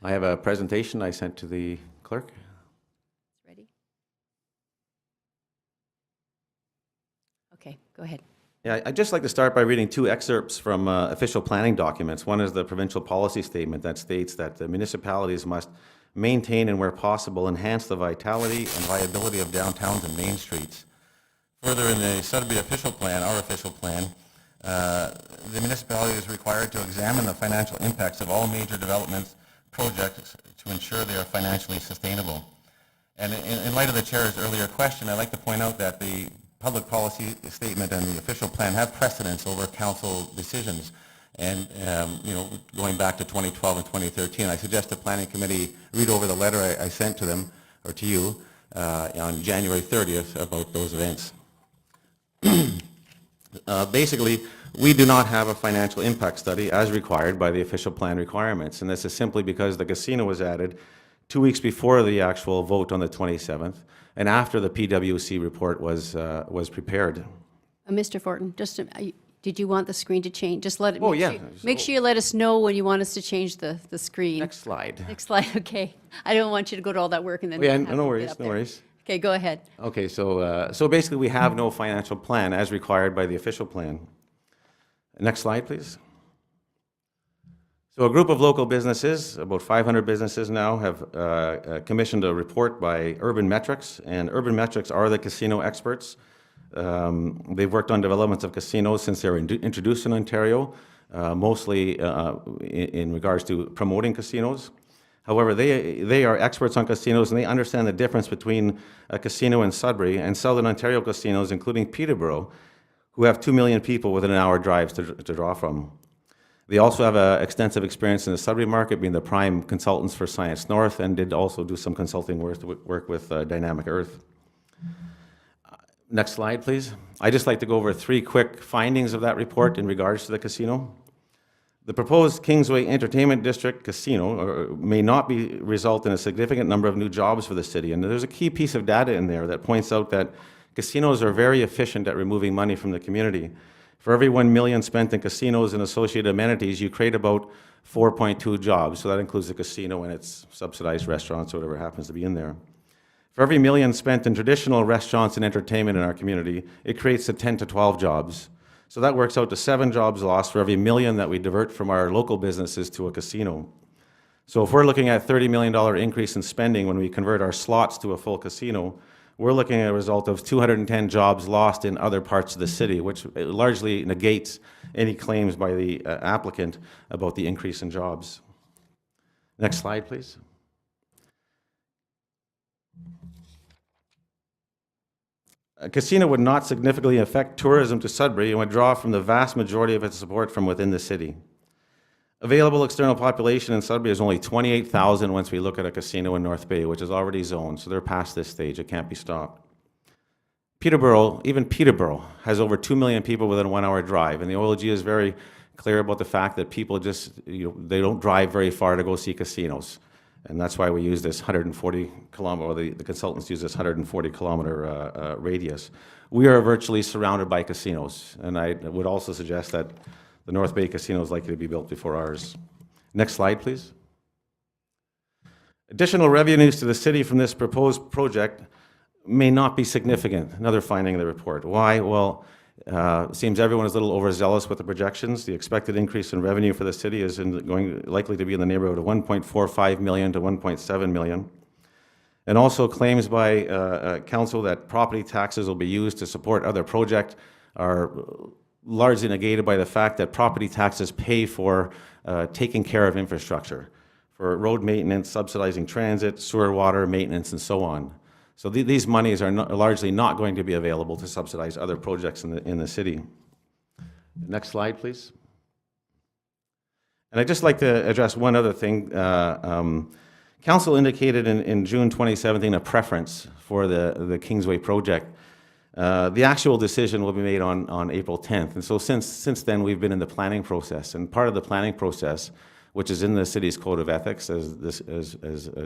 I have a presentation I sent to the clerk. Ready? Okay, go ahead. Yeah, I'd just like to start by reading two excerpts from official planning documents. One is the provincial policy statement that states that the municipalities must maintain and, where possible, enhance the vitality and viability of downtowns and main streets. Further, in the Sudbury official plan, our official plan, the municipality is required to examine the financial impacts of all major developments projects to ensure they are financially sustainable. And in light of the chair's earlier question, I'd like to point out that the public policy statement and the official plan have precedence over council decisions. And going back to 2012 and 2013, I suggest the planning committee read over the letter I sent to them, or to you, on January 30th about those events. Basically, we do not have a financial impact study as required by the official plan requirements, and this is simply because the casino was added 2 weeks before the actual vote on the 27th, and after the PwC report was prepared. Mr. Fortin, did you want the screen to change? Just let it. Oh, yeah. Make sure you let us know when you want us to change the screen. Next slide. Next slide, okay. I don't want you to go to all that work and then. Oh, yeah, have to no get worries, up no there. worries. Okay, go ahead. Okay, so basically we have no financial plan as required by the official plan. Next slide, please. So a group of local businesses, about 500 businesses now, have commissioned a report by Urban Metrics, and Urban Metrics are the casino experts. They've worked on developments of casinos since they were introduced in Ontario, mostly in regards to promoting casinos. However, they are experts on casinos, and they understand the difference between a casino in Sudbury and Southern Ontario casinos, including Peterborough, who have 2 million people within an hour drive to draw from. They also have extensive experience in the Sudbury market, being the prime consultants for Science North, and did also do some consulting work with Dynamic Earth. Next slide, please. I'd just like to go over 3 quick findings of that report in regards to the casino. The proposed Kingsway Entertainment District casino may not result in a significant number of new jobs for the city, and there's a key piece of data in there that points out that casinos are very efficient at removing money from the community. For every $1 million spent in casinos and associated amenities, you create about 4.2 jobs. So that includes the casino and its subsidized restaurants, or whatever happens to be in there. For every $1 million spent in traditional restaurants and entertainment in our community, it creates 10 to 12 jobs. So that works out to 7 jobs lost for every $1 million that we divert from our local businesses to a casino. So if we're looking at $30 million increase in spending when we convert our slots to a full casino, we're looking at a result of 210 jobs lost in other parts of the city, which largely negates any claims by the applicant about the increase in jobs. Next slide, please. A casino would not significantly affect tourism to Sudbury and would draw from the vast majority of its support from within the city. Available external population in Sudbury is only 28,000 once we look at a casino in North Bay, which is already zoned, so they're past this stage. It can't be stopped. Peterborough, even Peterborough, has over 2 million people within a 1-hour drive, and the OLG is very clear about the fact that people just, they don't drive very far to go see casinos. And that's why we use this 140 kilometer, or the consultants use this 140 kilometer radius. We are virtually surrounded by casinos, and I would also suggest that the North Bay Casino is likely to be built before ours. Next slide, please. Additional revenues to the city from this proposed project may not be significant. Another finding of the report. Why? Well, it seems everyone is a little overzealous with the projections. The expected increase in revenue for the city is likely to be in the neighborhood of 1.45 million to 1.7 million. And also claims by council that property taxes will be used to support other projects are largely negated by the fact that property taxes pay for taking care of infrastructure, for road maintenance, subsidizing transit, sewer, water, maintenance, and so on. So these monies are largely not going to be available to subsidize other projects in the city. Next slide, please. And I'd just like to address one other thing. Council indicated in June 2017 a preference for the Kingsway project. The actual decision will be made on April 10th. And so since then, we've been in the planning process. And part of the planning process, which is in the city's code of ethics, as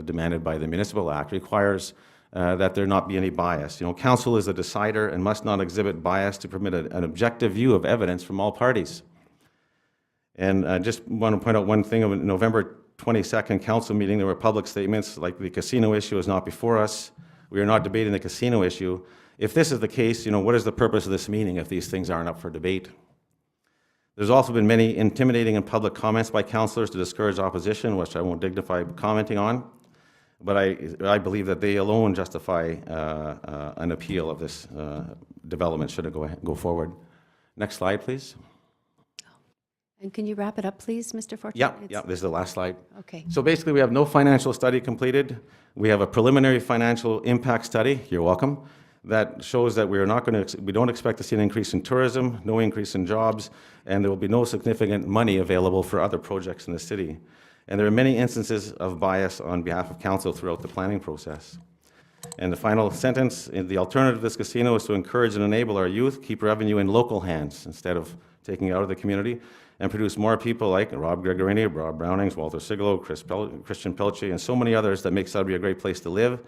demanded by the Municipal Act, requires that there not be any bias. Council is a decider and must not exhibit bias to permit an objective view of evidence from all parties. And I just want to point out one thing. In November 22nd council meeting, there were public statements like the casino issue is not before us. We are not debating the casino issue. If this is the case, what is the purpose of this meeting if these things aren't up for debate? There's also been many intimidating and public comments by councillors to discourage opposition, which I won't dignify commenting on, but I believe that they alone justify an appeal of this development should it go forward. Next slide, please. And can you wrap it up, please, Mr. Fortin? Yeah, this is the last slide. Okay. So basically, we have no financial study completed. We have a preliminary financial impact study, you're welcome, that shows that we don't expect to see an increase in tourism, no increase in jobs, and there will be no significant money available for other projects in the city. And there are many instances of bias on behalf of council throughout the planning process. And the final sentence, the alternative to this casino is to encourage and enable our youth, keep revenue in local hands instead of taking it out of the community, and produce more people like Rob Gregorini, Rob Brownings, Walter Sigelo, Christian Pelche, and so many others that make Sudbury a great place to live,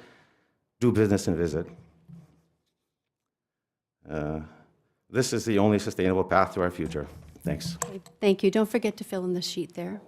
do business and visit. This is the only sustainable path to our future. Thanks. Thank you. Don't forget to fill in the sheet there.